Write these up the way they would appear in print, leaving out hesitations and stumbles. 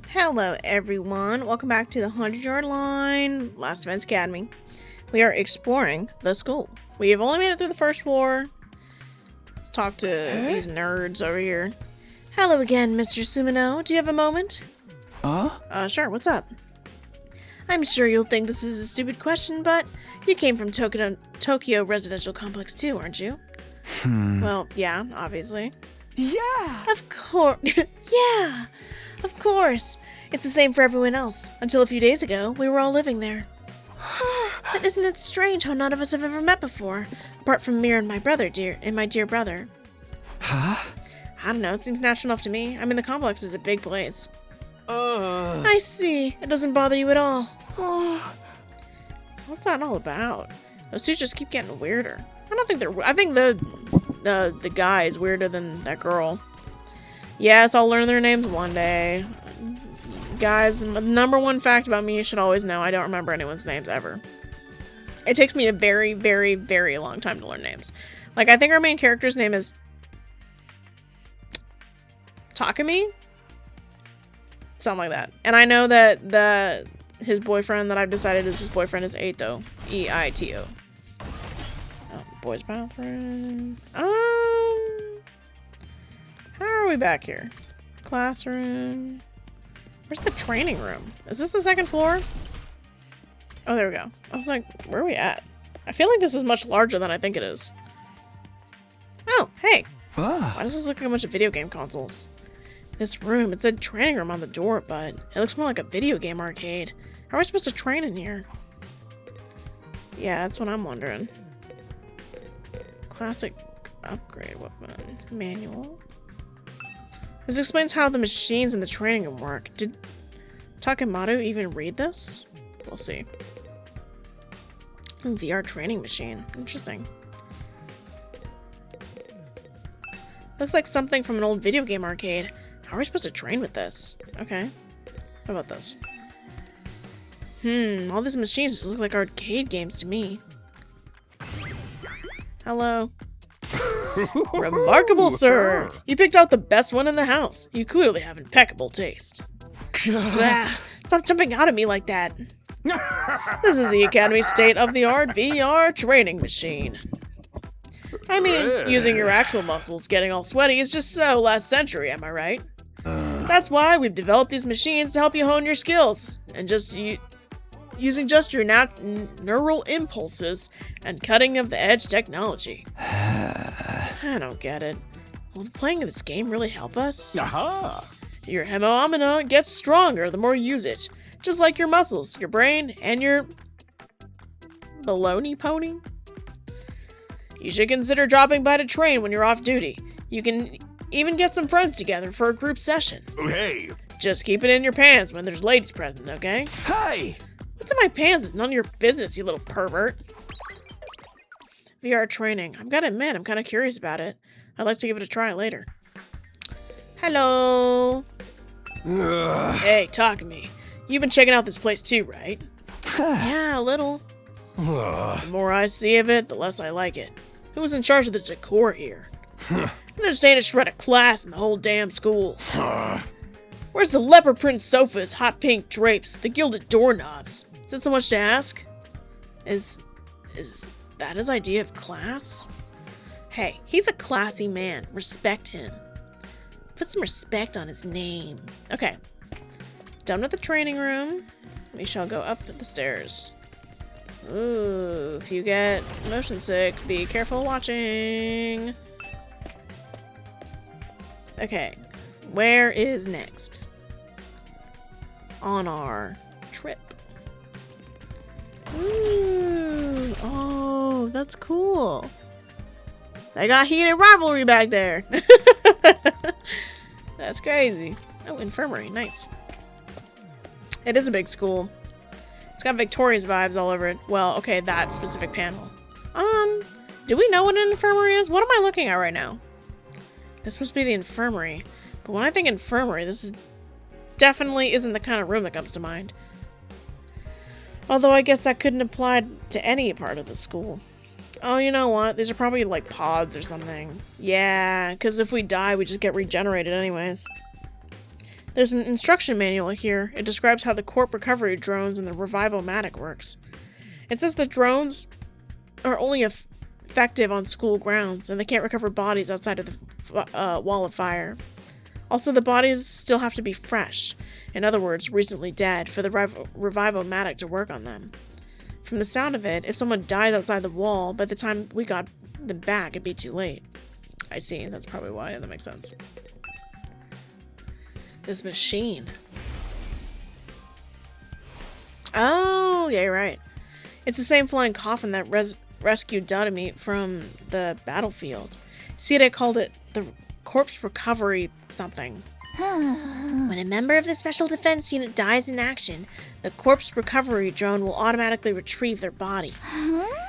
Hello everyone, welcome back to the 100-Yard Line, Last Defense Academy. We are exploring the school. We have only made it through the first floor. Let's talk to these nerds over here. Hello again, Mr. Sumino. Do you have a moment? Sure, what's up? I'm sure you'll think this is a stupid question, but you came from Tokyo Residential Complex too, aren't you? Well, yeah, obviously. Yeah! Of course. Yeah, of course. It's the same for everyone else. Until a few days ago, we were all living there. But isn't it strange how none of us have ever met before? Apart from Mir and my dear brother. Huh? I don't know, it seems natural enough to me. I mean, the complex is a big place. I see. It doesn't bother you at all. What's that all about? Those two just keep getting weirder. I think the guy is weirder than that girl. Yes, I'll learn their names one day. Guys, the number one fact about me you should always know, I don't remember anyone's names ever. It takes me a very, very, very long time to learn names. Like, I think our main character's name is Takumi? Something like that. And I know that his boyfriend that I've decided is his boyfriend is Eito. E-I-T-O. Oh, boys' bathroom. How are we back here? Classroom. Where's the training room? Is this the second floor? Oh, there we go. I was like, where are we at? I feel like this is much larger than I think it is. Oh, hey. Why does this look like a bunch of video game consoles? This room, it said training room on the door, but it looks more like a video game arcade. How are we supposed to train in here? Yeah, that's what I'm wondering. Classic upgrade weapon. Manual. This explains how the machines in the training room work. Did Takemoto even read this? We'll see. VR training machine. Interesting. Looks like something from an old video game arcade. How are we supposed to train with this? Okay. How about this? All these machines just look like arcade games to me. Hello. Remarkable, sir! You picked out the best one in the house. You clearly have impeccable taste. Stop jumping out at me like that. This is the Academy's state-of-the-art VR training machine. I mean, using your actual muscles getting all sweaty is just so last century, am I right? That's why we've developed these machines to help you hone your skills, and using just your neural impulses and cutting-of-the-edge technology. I don't get it. Will playing this game really help us? Your hemomina gets stronger the more you use it, just like your muscles, your brain, and your baloney pony. You should consider dropping by to train when you're off duty. You can even get some friends together for a group session. Hey! Just keep it in your pants when there's ladies present, okay? Hey! What's in my pants is none of your business, you little pervert. VR training. I've got to admit, I'm kind of curious about it. I'd like to give it a try later. Hello. Hey, talk to me. You've been checking out this place too, right? Yeah, a little. The more I see of it, the less I like it. Who was in charge of the decor here? They're saying to shred a class in the whole damn school. Where's the leopard print sofas, hot pink drapes, the gilded doorknobs? Is it so much to ask? Is that his idea of class? Hey, he's a classy man. Respect him. Put some respect on his name. Okay. Done with the training room. We shall go up the stairs. Ooh, if you get motion sick, be careful watching. Okay. Where is next? On our trip. Ooh, oh, that's cool. They got heated rivalry back there. That's crazy. Oh, infirmary, nice. It is a big school. It's got Victoria's vibes all over it. Well, okay, that specific panel. Do we know what an infirmary is? What am I looking at right now? This must be the infirmary. But when I think infirmary, this definitely isn't the kind of room that comes to mind. Although I guess that couldn't apply to any part of the school. Oh, you know what? These are probably like pods or something. Yeah, because if we die, we just get regenerated anyways. There's an instruction manual here. It describes how the corp recovery drones and the revival-matic works. It says the drones are only effective on school grounds, and they can't recover bodies outside of the wall of fire. Also, the bodies still have to be fresh. In other words, recently dead, for the revival-matic to work on them. From the sound of it, if someone dies outside the wall, by the time we got them back, it'd be too late. I see. That's probably why. That makes sense. This machine. Oh, yeah, you're right. It's the same flying coffin that rescued Dotami from the battlefield. See, they called it the corpse recovery something. When a member of the Special Defense Unit dies in action, the corpse recovery drone will automatically retrieve their body.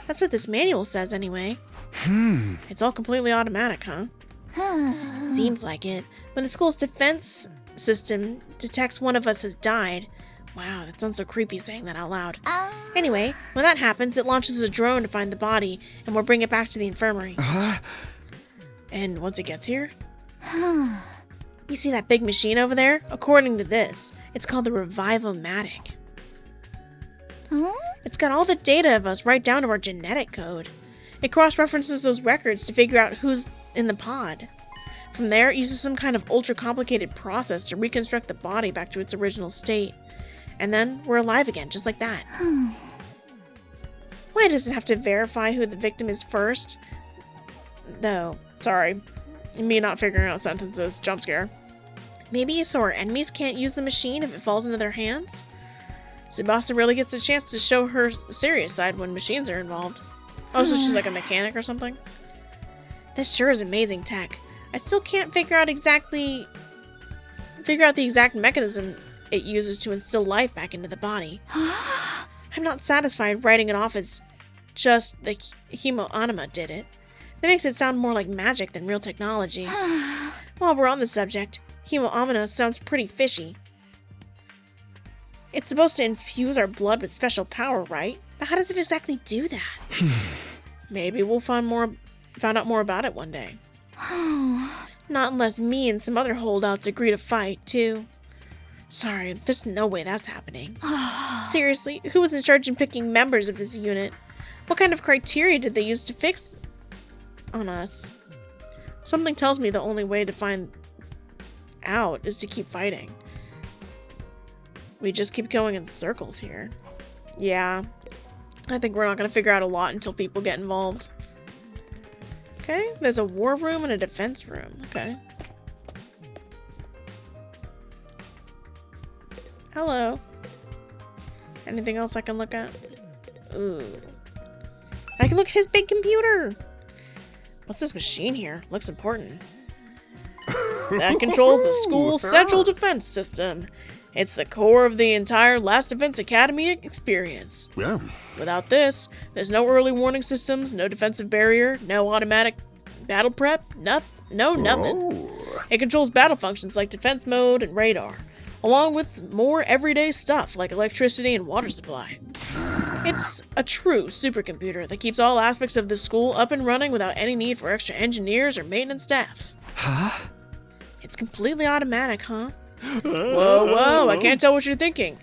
That's what this manual says anyway. It's all completely automatic, huh? Seems like it. When the school's defense system detects one of us has died. Wow, that sounds so creepy saying that out loud. Anyway, when that happens, it launches a drone to find the body, and we'll bring it back to the infirmary. And once it gets here? You see that big machine over there? According to this, it's called the Revival-matic. It's got all the data of us right down to our genetic code. It cross-references those records to figure out who's in the pod. From there, it uses some kind of ultra-complicated process to reconstruct the body back to its original state. And then we're alive again, just like that. Why does it have to verify who the victim is first? Though, sorry. Me not figuring out sentences. Jump scare. Maybe so our enemies can't use the machine if it falls into their hands? Tsubasa really gets a chance to show her serious side when machines are involved. Oh, so she's like a mechanic or something? This sure is amazing tech. I still can't figure out the exact mechanism it uses to instill life back into the body. I'm not satisfied writing it off as just the Hemo-anima did it. That makes it sound more like magic than real technology. While we're on the subject, Hemo-anima sounds pretty fishy. It's supposed to infuse our blood with special power, right? But how does it exactly do that? Maybe we'll find out more about it one day. Not unless me and some other holdouts agree to fight, too. Sorry, there's no way that's happening. Seriously, who was in charge of picking members of this unit? What kind of criteria did they use to fix on us? Something tells me the only way to find out is to keep fighting. We just keep going in circles here. Yeah, I think we're not going to figure out a lot until people get involved. Okay, there's a war room and a defense room. Okay. Hello. Anything else I can look at? Ooh. I can look at his big computer! What's this machine here? Looks important. That controls the school's central defense system. It's the core of the entire Last Defense Academy experience. Yeah. Without this, there's no early warning systems, no defensive barrier, no automatic battle prep, nothing. Oh. It controls battle functions like defense mode and radar, along with more everyday stuff like electricity and water supply. It's a true supercomputer that keeps all aspects of the school up and running without any need for extra engineers or maintenance staff. Huh? It's completely automatic, huh? Whoa, I can't tell what you're thinking.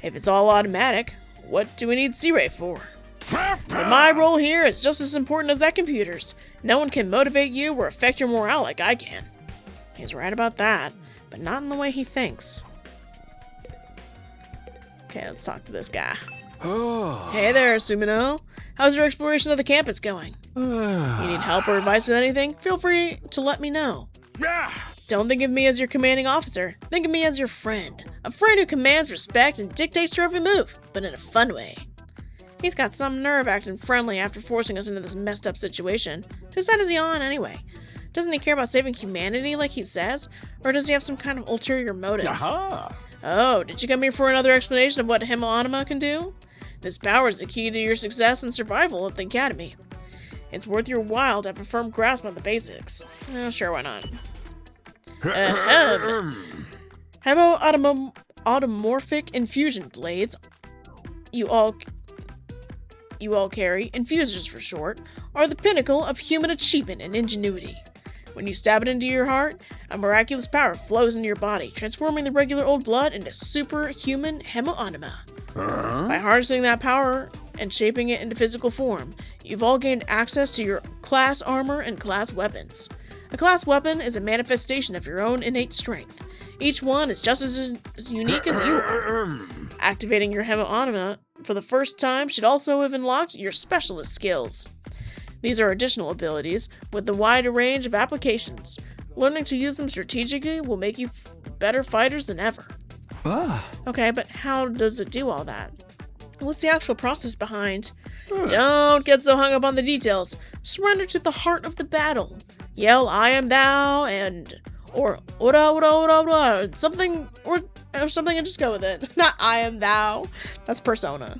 If it's all automatic, what do we need C-Ray for? But my role here is just as important as that computer's. No one can motivate you or affect your morale like I can. He's right about that, but not in the way he thinks. Okay, let's talk to this guy. Oh. Hey there, Sumino. How's your exploration of the campus going? You need help or advice with anything? Feel free to let me know. Don't think of me as your commanding officer. Think of me as your friend. A friend who commands respect and dictates your every move, but in a fun way. He's got some nerve acting friendly after forcing us into this messed up situation. Whose side is he on anyway? Doesn't he care about saving humanity like he says? Or does he have some kind of ulterior motive? Aha. Oh, did you come here for another explanation of what Hemo-anima can do? This power is the key to your success and survival at the Academy. It's worth your while to have a firm grasp on the basics. Oh, sure, why not? Hemo-automorphic infusion blades, you all carry, infusers for short, are the pinnacle of human achievement and ingenuity. When you stab it into your heart, a miraculous power flows into your body, transforming the regular old blood into superhuman hemoanima. By harnessing that power and shaping it into physical form, you've all gained access to your class armor and class weapons. A class weapon is a manifestation of your own innate strength. Each one is just as unique as you are. Activating your hemoanima for the first time should also have unlocked your specialist skills. These are additional abilities with a wider range of applications. Learning to use them strategically will make you better fighters than ever. Okay, but how does it do all that? What's the actual process behind? Don't get so hung up on the details. Surrender to the heart of the battle. Yell, I am thou, or ora ora ora ora, something, or something, and just go with it. Not I am thou. That's Persona.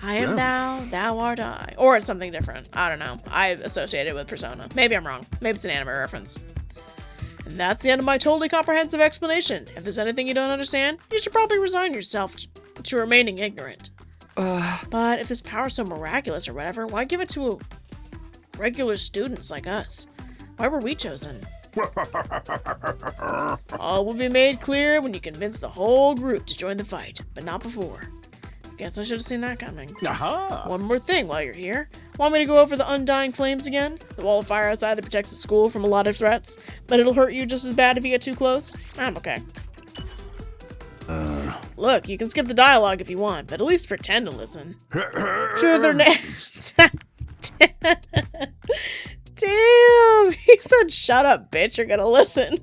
I am thou, thou art I. Or it's something different. I don't know. I associate it with Persona. Maybe I'm wrong. Maybe it's an anime reference. And that's the end of my totally comprehensive explanation. If there's anything you don't understand, you should probably resign yourself to remaining ignorant. But if this power's so miraculous or whatever, why give it to regular students like us? Why were we chosen? All will be made clear when you convince the whole group to join the fight, but not before. Guess I should have seen that coming. One more thing while you're here. Want me to go over the undying flames again? The wall of fire outside that protects the school from a lot of threats, but it'll hurt you just as bad if you get too close? I'm okay. Look, you can skip the dialogue if you want, but at least pretend to listen. Sure, their names. Damn! He said, shut up, bitch, you're gonna listen.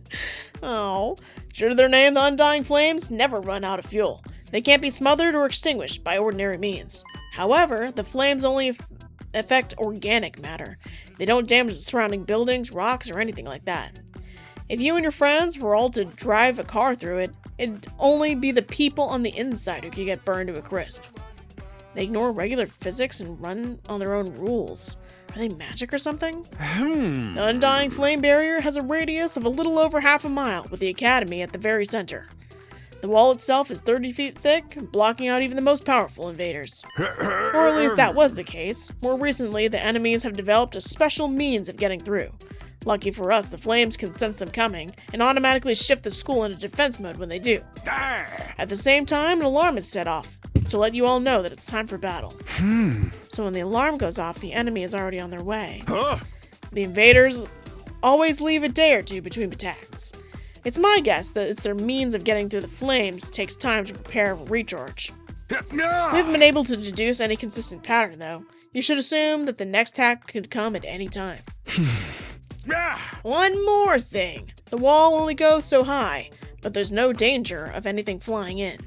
Oh. True to their name, the Undying Flames never run out of fuel. They can't be smothered or extinguished by ordinary means. However, the flames only affect organic matter. They don't damage the surrounding buildings, rocks, or anything like that. If you and your friends were all to drive a car through it, it'd only be the people on the inside who could get burned to a crisp. They ignore regular physics and run on their own rules. Are they magic or something? The Undying Flame Barrier has a radius of a little over half a mile, with the Academy at the very center. The wall itself is 30 feet thick, blocking out even the most powerful invaders. Or at least that was the case. More recently, the enemies have developed a special means of getting through. Lucky for us, the flames can sense them coming, and automatically shift the school into defense mode when they do. At the same time, an alarm is set off, to let you all know that it's time for battle. So when the alarm goes off, the enemy is already on their way. The invaders always leave a day or two between attacks. It's my guess that it's their means of getting through the flames takes time to prepare for recharge. We haven't been able to deduce any consistent pattern, though. You should assume that the next attack could come at any time. One more thing. The wall only goes so high, but there's no danger of anything flying in.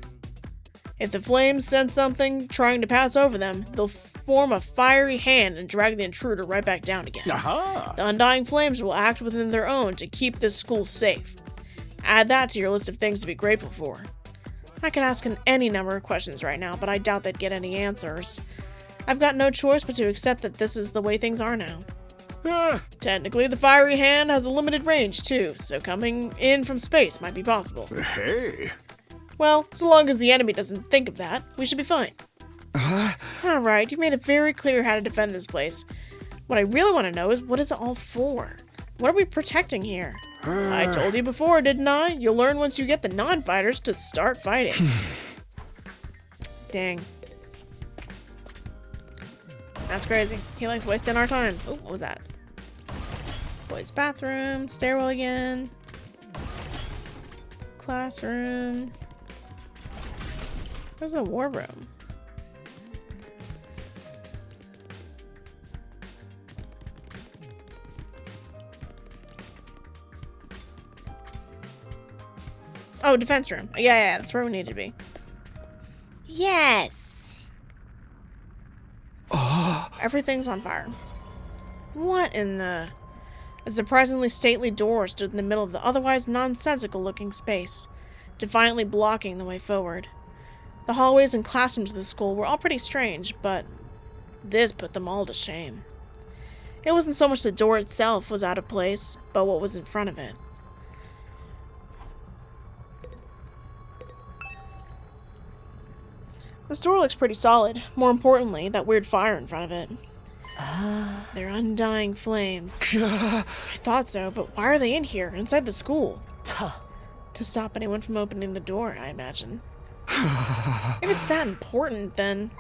If the flames sense something trying to pass over them, they'll form a fiery hand and drag the intruder right back down again. The Undying Flames will act within their own to keep this school safe. Add that to your list of things to be grateful for. I could ask any number of questions right now, but I doubt they'd get any answers. I've got no choice but to accept that this is the way things are now. Technically, the fiery hand has a limited range, too, so coming in from space might be possible. Hey. Well, so long as the enemy doesn't think of that, we should be fine. Alright, you've made it very clear how to defend this place. What I really want to know is, what is it all for? What are we protecting here? I told you before, didn't I? You'll learn once you get the non-fighters to start fighting. Dang. That's crazy. He likes wasting our time. Oh, what was that? Boys' bathroom, stairwell again. Classroom. Where's the war room? Oh, defense room. Yeah, that's where we need to be. Yes! Everything's on fire. What in the... A surprisingly stately door stood in the middle of the otherwise nonsensical-looking space, defiantly blocking the way forward. The hallways and classrooms of the school were all pretty strange, but this put them all to shame. It wasn't so much the door itself was out of place, but what was in front of it. This door looks pretty solid. More importantly, that weird fire in front of it. They're undying flames. I thought so, but why are they in here, inside the school? To stop anyone from opening the door, I imagine. If it's that important, then...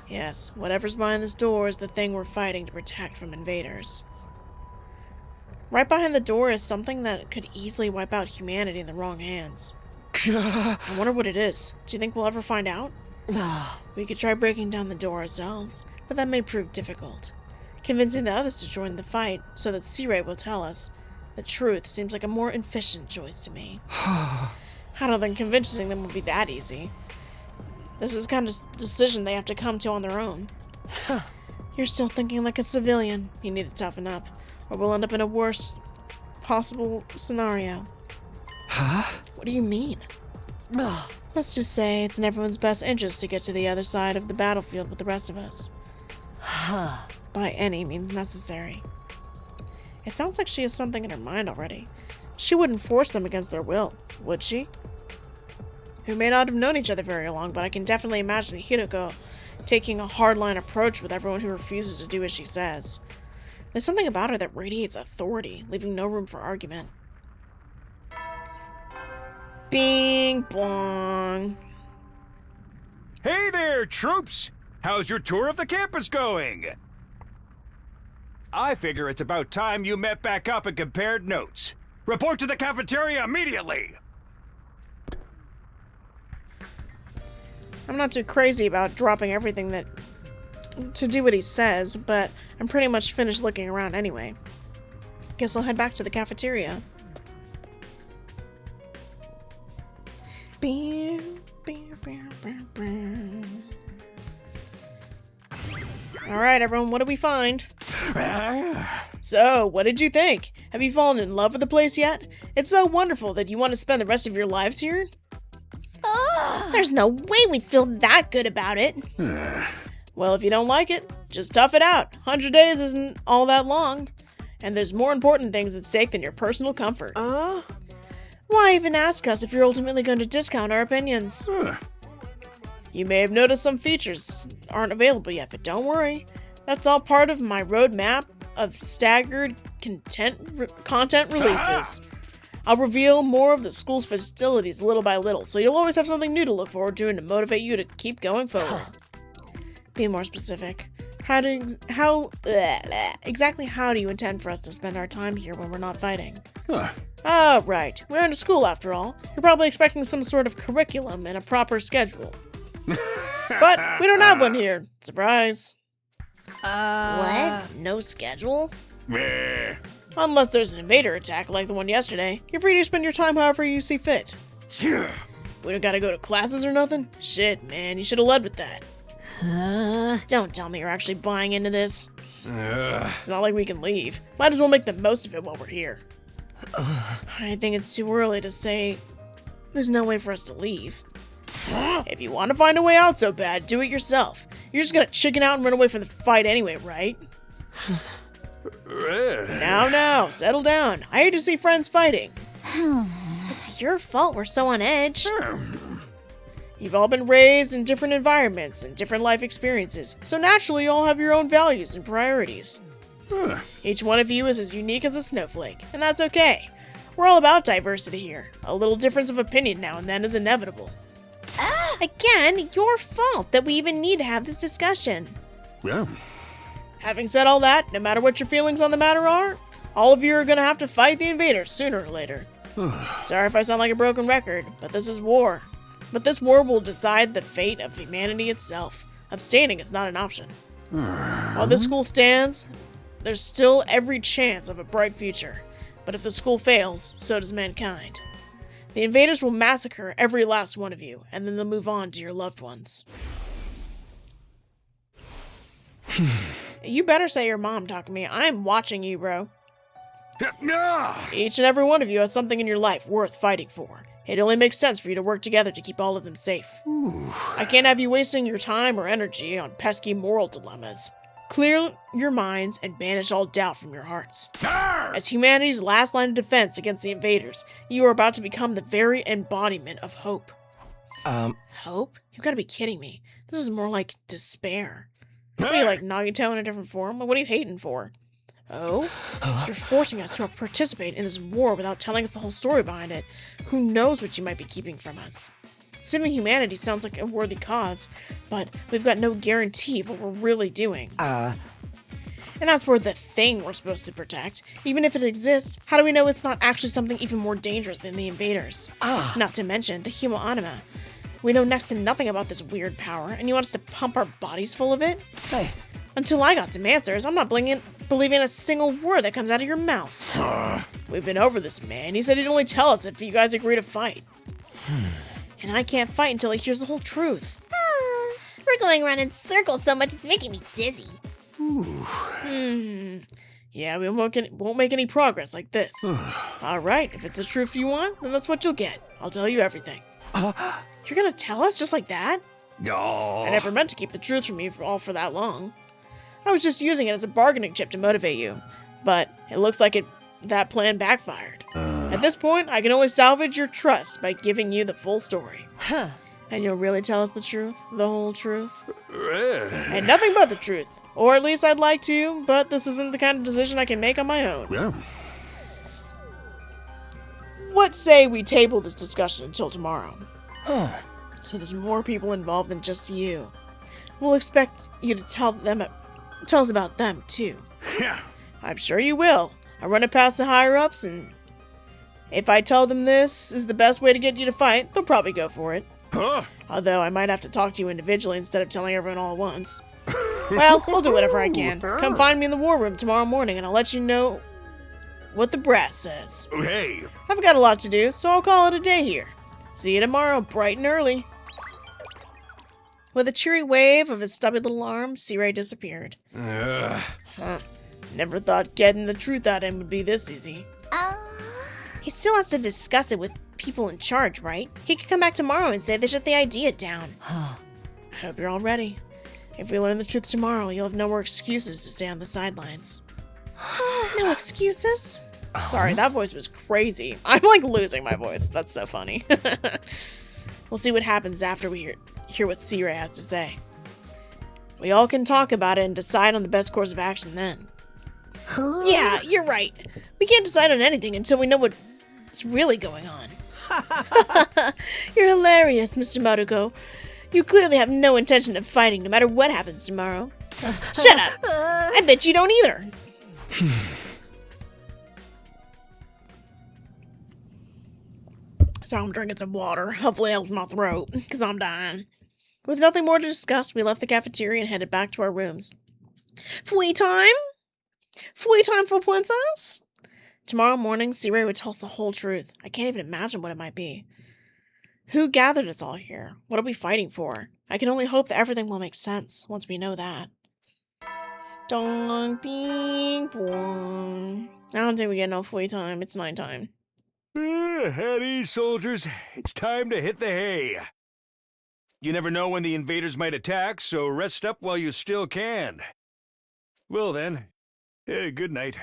Yes, whatever's behind this door is the thing we're fighting to protect from invaders. Right behind the door is something that could easily wipe out humanity in the wrong hands. I wonder what it is. Do you think we'll ever find out? We could try breaking down the door ourselves, but that may prove difficult. Convincing the others to join the fight so that C-Ray will tell us the truth seems like a more efficient choice to me. I don't think convincing them will be that easy. This is the kind of decision they have to come to on their own. You're still thinking like a civilian. You need to toughen up, or we'll end up in a worse possible scenario. What do you mean? Let's just say it's in everyone's best interest to get to the other side of the battlefield with the rest of us. By any means necessary. It sounds like she has something in her mind already. She wouldn't force them against their will, would she? We may not have known each other very long, but I can definitely imagine Hiroko taking a hardline approach with everyone who refuses to do as she says. There's something about her that radiates authority, leaving no room for argument. Bing bong. Hey there, troops! How's your tour of the campus going? I figure it's about time you met back up and compared notes. Report to the cafeteria immediately! I'm not too crazy about dropping everything to do what he says, but I'm pretty much finished looking around anyway. Guess I'll head back to the cafeteria. Alright, everyone, what did we find? So, what did you think? Have you fallen in love with the place yet? It's so wonderful that you want to spend the rest of your lives here? There's no way we'd feel that good about it. Well, if you don't like it, just tough it out. 100 days isn't all that long. And there's more important things at stake than your personal comfort. Why even ask us if you're ultimately going to discount our opinions? You may have noticed some features aren't available yet, but don't worry. That's all part of my roadmap of staggered content releases. I'll reveal more of the school's facilities little by little, so you'll always have something new to look forward to and to motivate you to keep going forward. Be more specific. Exactly how do you intend for us to spend our time here when we're not fighting? Oh, right. We're in a school after all. You're probably expecting some sort of curriculum and a proper schedule. But we don't have one here. Surprise. What? No schedule? Unless there's an invader attack like the one yesterday. You're free to spend your time however you see fit. We don't gotta go to classes or nothing? Shit, man, you should have led with that. Don't tell me you're actually buying into this. It's not like we can leave. Might as well make the most of it while we're here. I think it's too early to say there's no way for us to leave. If you want to find a way out so bad, do it yourself. You're just gonna chicken out and run away from the fight anyway, right? Now, settle down. I hate to see friends fighting. It's your fault we're so on edge. You've all been raised in different environments and different life experiences, so naturally you all have your own values and priorities. Each one of you is as unique as a snowflake, and that's okay. We're all about diversity here. A little difference of opinion now and then is inevitable. Again, your fault that we even need to have this discussion. Having said all that, no matter what your feelings on the matter are, all of you are gonna have to fight the invaders sooner or later. Sorry if I sound like a broken record, but this is war. But this war will decide the fate of humanity itself. Abstaining is not an option. While this school stands, there's still every chance of a bright future. But if the school fails, so does mankind. The invaders will massacre every last one of you, and then they'll move on to your loved ones. You better say your mom talking to me. I'm watching you, bro. Each and every one of you has something in your life worth fighting for. It only makes sense for you to work together to keep all of them safe. I can't have you wasting your time or energy on pesky moral dilemmas. Clear your minds and banish all doubt from your hearts. As humanity's last line of defense against the invaders, you are about to become the very embodiment of hope. Hope? You gotta be kidding me. This is more like despair. What are you, like Nagito in a different form? What are you hating for? Oh? You're forcing us to participate in this war without telling us the whole story behind it. Who knows what you might be keeping from us? Saving humanity sounds like a worthy cause, but we've got no guarantee of what we're really doing. And as for the thing we're supposed to protect, even if it exists, how do we know it's not actually something even more dangerous than the invaders? Not to mention the human anima. We know next to nothing about this weird power, and you want us to pump our bodies full of it? Hey. Until I got some answers, I'm not believing a single word that comes out of your mouth. We've been over this, man. He said he'd only tell us if you guys agree to fight. And I can't fight until he hears the whole truth. We're going around in circles so much it's making me dizzy. Yeah, we won't make any progress like this. Alright, if it's the truth you want, then that's what you'll get. I'll tell you everything. You're gonna tell us just like that? No. I never meant to keep the truth from you for that long. I was just using it as a bargaining chip to motivate you. But it looks like that plan backfired. At this point, I can only salvage your trust by giving you the full story. And you'll really tell us the truth? The whole truth? And nothing but the truth. Or at least I'd like to, but this isn't the kind of decision I can make on my own. Yeah. What say we table this discussion until tomorrow? So there's more people involved than just you. We'll expect you to tell us about them, too. Yeah. I'm sure you will. I run it past the higher-ups, and if I tell them this is the best way to get you to fight, they'll probably go for it. Although I might have to talk to you individually instead of telling everyone all at once. Well, we'll do whatever I can. Come find me in the war room tomorrow morning, and I'll let you know what the brass says. Hey. I've got a lot to do, so I'll call it a day here. See you tomorrow, bright and early. With a cheery wave of his stubby little arm, C-Ray disappeared. Never thought getting the truth out of him would be this easy. He still has to discuss it with people in charge, right? He could come back tomorrow and say they shut the idea down. I hope you're all ready. If we learn the truth tomorrow, you'll have no more excuses to stay on the sidelines. No excuses? Sorry, that voice was crazy. I'm like losing my voice. That's so funny. We'll see what happens after we hear what C-Ray has to say. We all can talk about it and decide on the best course of action then. Yeah, you're right. We can't decide on anything until we know what's really going on. You're hilarious, Mr. Maruko. You clearly have no intention of fighting no matter what happens tomorrow. Shut up. I bet you don't either. So I'm drinking some water. Hopefully it helps my throat, because I'm dying. With nothing more to discuss, we left the cafeteria and headed back to our rooms. Free time? Free time for princess? Tomorrow morning, C-Ray would tell us the whole truth. I can't even imagine what it might be. Who gathered us all here? What are we fighting for? I can only hope that everything will make sense once we know that. Dong, bing, bong. I don't think we get no free time. It's nighttime. At ease, soldiers. It's time to hit the hay. You never know when the invaders might attack, so rest up while you still can. Well then, good night.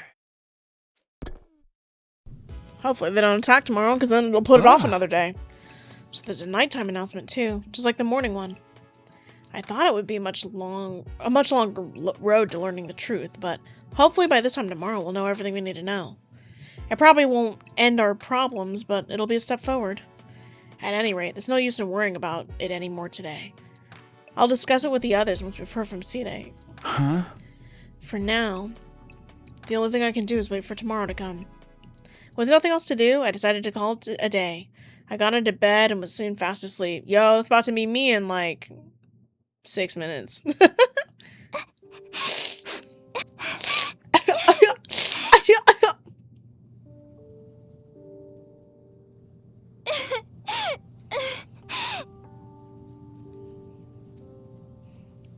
Hopefully they don't attack tomorrow, because then it'll put it off another day. So there's a nighttime announcement too, just like the morning one. I thought it would be a much longer road to learning the truth, but hopefully by this time tomorrow we'll know everything we need to know. It probably won't end our problems, but it'll be a step forward. At any rate, there's no use in worrying about it anymore today. I'll discuss it with the others once we've heard from Side. For now, the only thing I can do is wait for tomorrow to come. With nothing else to do, I decided to call it a day. I got into bed and was soon fast asleep. Yo, it's about to be me in like 6 minutes.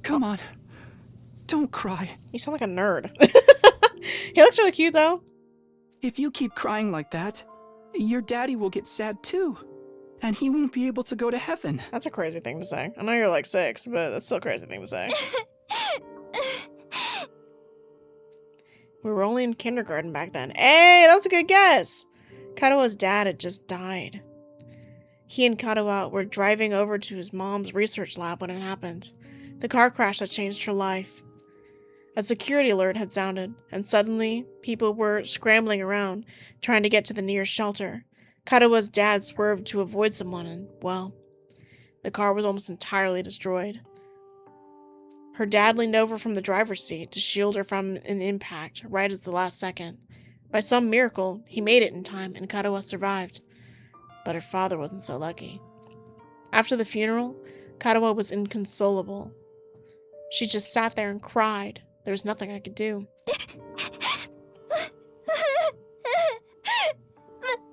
Come on. Don't cry. You sound like a nerd. He looks really cute though. If you keep crying like that, your daddy will get sad too. And he won't be able to go to heaven. That's a crazy thing to say. I know you're like 6, but that's still a crazy thing to say. We were only in kindergarten back then. Hey, that was a good guess. Katawa's dad had just died. He and Katawa were driving over to his mom's research lab when it happened. The car crash that changed her life. A security alert had sounded, and suddenly people were scrambling around, trying to get to the nearest shelter. Katawa's dad swerved to avoid someone and, well, the car was almost entirely destroyed. Her dad leaned over from the driver's seat to shield her from an impact right at the last second. By some miracle, he made it in time and Katawa survived. But her father wasn't so lucky. After the funeral, Katawa was inconsolable. She just sat there and cried. There was nothing I could do.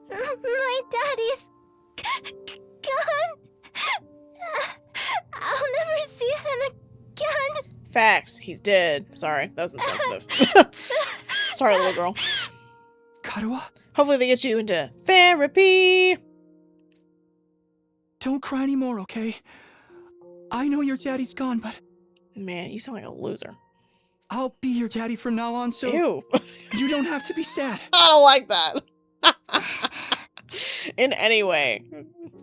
My daddy's gone. I'll never see him again. Facts. He's dead. Sorry, that was insensitive. Sorry, little girl. Katawa, Hopefully they get you into therapy. don't cry anymore, okay? I know your daddy's gone, but Man, you sound like a loser. I'll be your daddy from now on, so Ew. you don't have to be sad. I don't like that. In any way.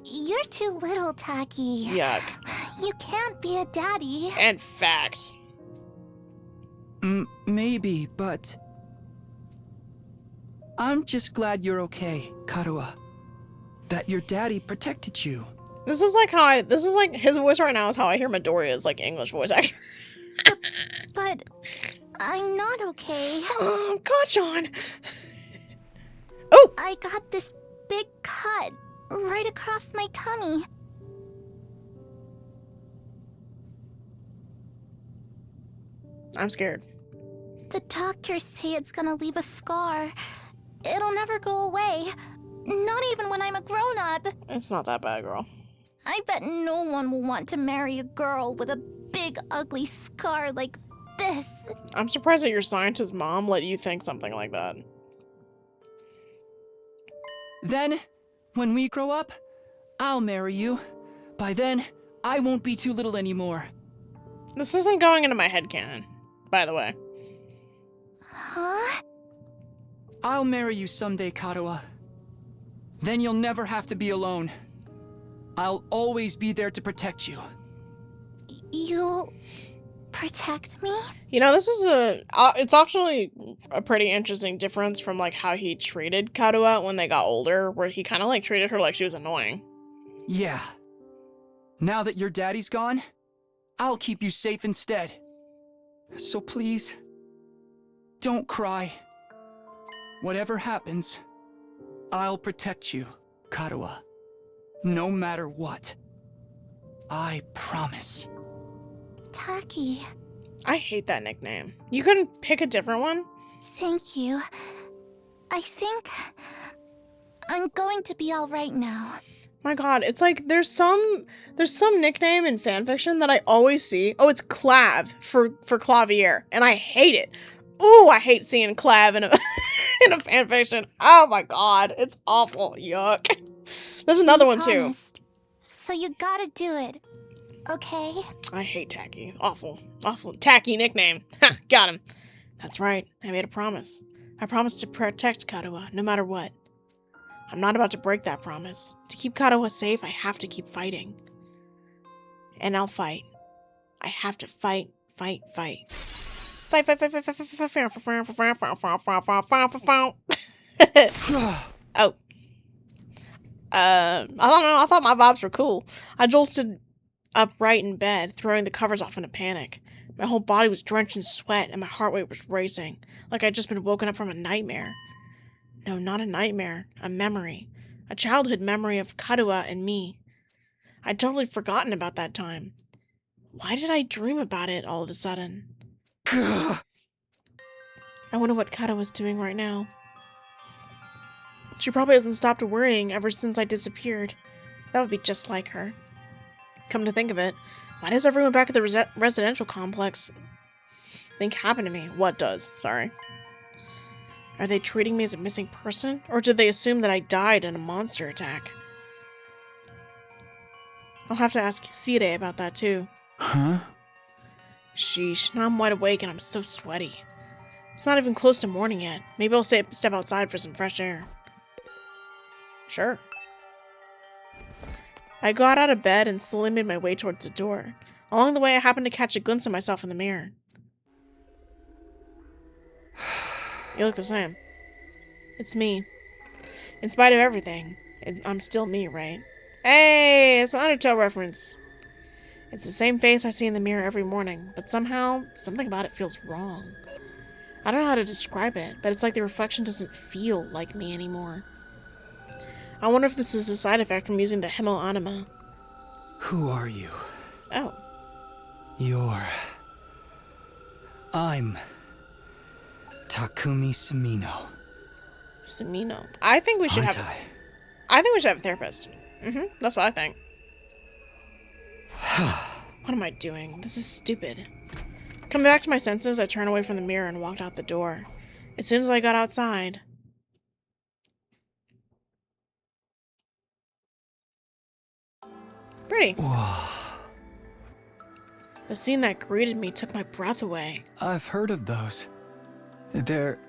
You're too little, Taki. Yuck. You can't be a daddy. And facts. Maybe, but I'm just glad you're okay, Katawa. That your daddy protected you. This is like his voice right now is how I hear Midoriya's like English voice actor. But I'm not okay. Oh, God, John. Oh, I got this big cut right across my tummy. I'm scared. The doctors say it's gonna leave a scar. It'll never go away. Not even when I'm a grown-up. It's not that bad, girl. I bet no one will want to marry a girl with a big, ugly scar like this. I'm surprised that your scientist mom let you think something like that. Then, when we grow up, I'll marry you. By then, I won't be too little anymore. This isn't going into my headcanon, by the way. Huh? I'll marry you someday, Katawa. Then you'll never have to be alone. I'll always be there to protect you. You'll protect me? You know, this is it's actually a pretty interesting difference from like how he treated Katawa when they got older, where he kind of like treated her like she was annoying. Yeah. Now that your daddy's gone, I'll keep you safe instead. So please, don't cry. Whatever happens, I'll protect you, Katawa. No matter what. I promise. Taki, I hate that nickname. You couldn't pick a different one? thank you. I think I'm going to be all right now. My God, it's like there's some nickname in fanfiction that I always see. Oh, it's Clav for Clavier, and I hate it. Ooh, I hate seeing Clav in a in a fanfiction. Oh my God, it's awful. Yuck. There's another one too. Promised. So you gotta do it, okay? I hate tacky. Awful. Tacky nickname. Ha, got him. That's right. I made a promise. I promised to protect Katawa, no matter what. I'm not about to break that promise. To keep Katawa safe, I have to keep fighting. And I'll fight. I have to fight. Fight. Oh. I don't know. I thought my vibes were cool. I jolted upright in bed, throwing the covers off in a panic. My whole body was drenched in sweat, and my heart rate was racing, like I'd just been woken up from a nightmare. No, not a nightmare. A memory. A childhood memory of Katawa and me. I'd totally forgotten about that time. Why did I dream about it all of a sudden? I wonder what Katawa's doing right now. She probably hasn't stopped worrying ever since I disappeared. That would be just like her. Come to think of it, why does everyone back at the residential complex think happened to me? What does? Sorry. Are they treating me as a missing person? Or did they assume that I died in a monster attack? I'll have to ask Sire about that too. Huh? Sheesh, now I'm wide awake and I'm so sweaty. It's not even close to morning yet. Maybe I'll step outside for some fresh air. Sure. I got out of bed and slowly made my way towards the door. Along the way, I happened to catch a glimpse of myself in the mirror. You look the same. It's me. In spite of everything, I'm still me, right? Hey, it's an Undertale reference. It's the same face I see in the mirror every morning, but somehow, something about it feels wrong. I don't know how to describe it, but it's like the reflection doesn't feel like me anymore. I wonder if this is a side effect from using the Hemo Anima. Who are you? Oh. I'm Takumi Sumino. Sumino. I think we should Aren't have... I? I think we should have a therapist. That's what I think. What am I doing? This is stupid. Coming back to my senses, I turned away from the mirror and walked out the door. As soon as I got outside... Pretty. Whoa. The scene that greeted me took my breath away. I've heard of those. They're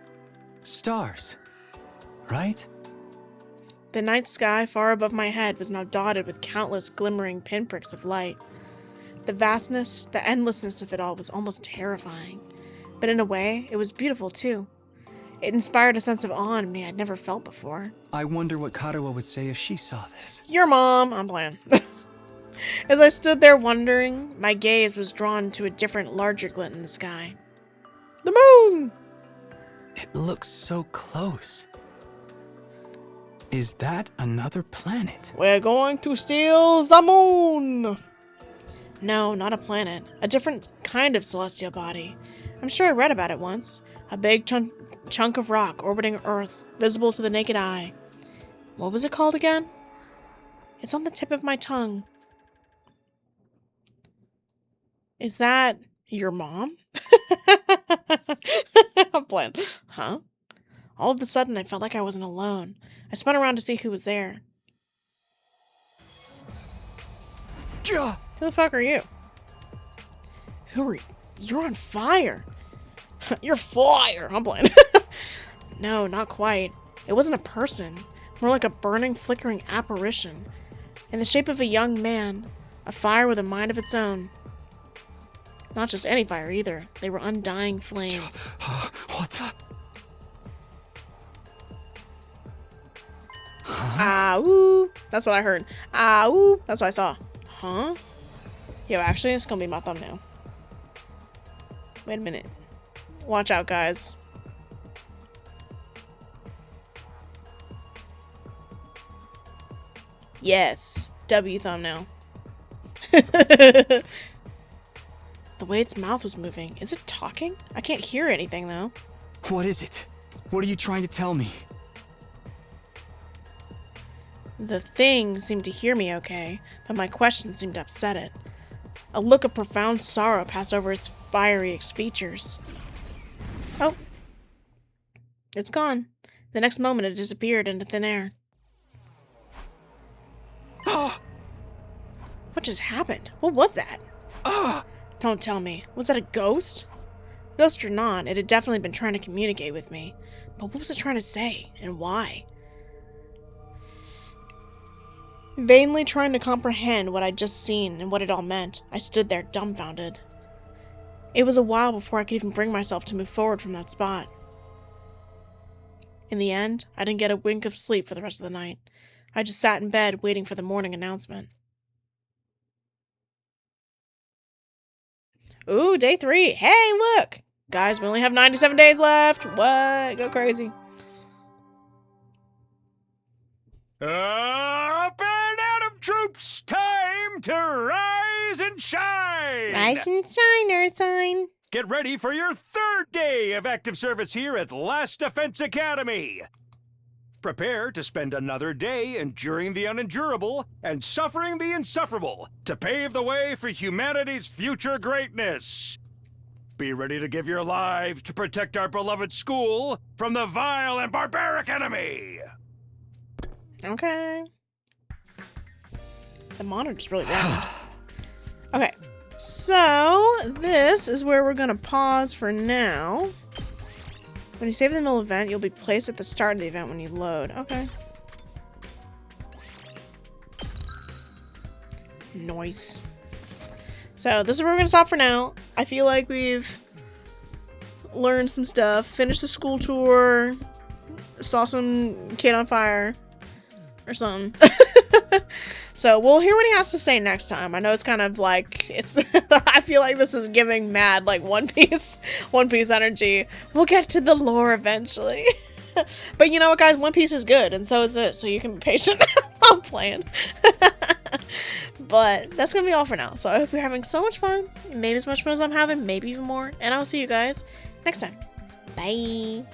stars, right? The night sky far above my head was now dotted with countless glimmering pinpricks of light. The vastness, the endlessness of it all was almost terrifying. But in a way, it was beautiful too. It inspired a sense of awe in me I'd never felt before. I wonder what Katawa would say if she saw this. Your mom! I'm playing. As I stood there wondering, my gaze was drawn to a different, larger glint in the sky. The moon! It looks so close. Is that another planet? We're going to steal the moon! No, not a planet. A different kind of celestial body. I'm sure I read about it once. A big chunk of rock orbiting Earth, visible to the naked eye. What was it called again? It's on the tip of my tongue. Is that your mom? I'm playing. Huh? All of a sudden, I felt like I wasn't alone. I spun around to see who was there. Gah! Who the fuck are you? Who are you? You're on fire. You're fire. I'm playing. No, not quite. It wasn't a person. More like a burning, flickering apparition. In the shape of a young man. A fire with a mind of its own. Not just any fire either. They were undying flames. What the? Ah, ooh. That's what I heard. Ah, ooh. That's what I saw. Huh? Yo, actually, it's gonna be my thumbnail. Wait a minute. Watch out, guys. Yes. W thumbnail. The way its mouth was moving. Is it talking? I can't hear anything, though. What is it? What are you trying to tell me? The thing seemed to hear me okay, but my question seemed to upset it. A look of profound sorrow passed over its fiery features. Oh. It's gone. The next moment it disappeared into thin air. What just happened? What was that? Don't tell me. Was that a ghost? Ghost or not, it had definitely been trying to communicate with me. But what was it trying to say, and why? Vainly trying to comprehend what I'd just seen and what it all meant, I stood there dumbfounded. It was a while before I could even bring myself to move forward from that spot. In the end, I didn't get a wink of sleep for the rest of the night. I just sat in bed waiting for the morning announcement. Ooh, day 3. Hey, look! Guys, we only have 97 days left. What? Go crazy. Up and Adam troops! Time to rise and shine! Rise and shine, Earth sign. Get ready for your 3rd day of active service here at Last Defense Academy. Prepare to spend another day enduring the unendurable and suffering the insufferable to pave the way for humanity's future greatness. Be ready to give your lives to protect our beloved school from the vile and barbaric enemy. Okay. The monitor's really loud. Okay. So, this is where we're gonna pause for now. When you save the middle event, you'll be placed at the start of the event when you load. Okay. Noise. So, this is where we're gonna stop for now. I feel like we've learned some stuff, finished the school tour, saw some kid on fire or something. So we'll hear what he has to say next time. I know it's kind of like, it's I feel like this is giving mad like One Piece energy. We'll get to the lore eventually. But you know what, guys? One Piece is good, and so is it, so you can be patient. I'm playing. But that's gonna be all for now. So I hope you're having so much fun, maybe as much fun as I'm having, maybe even more, and I'll see you guys next time. Bye.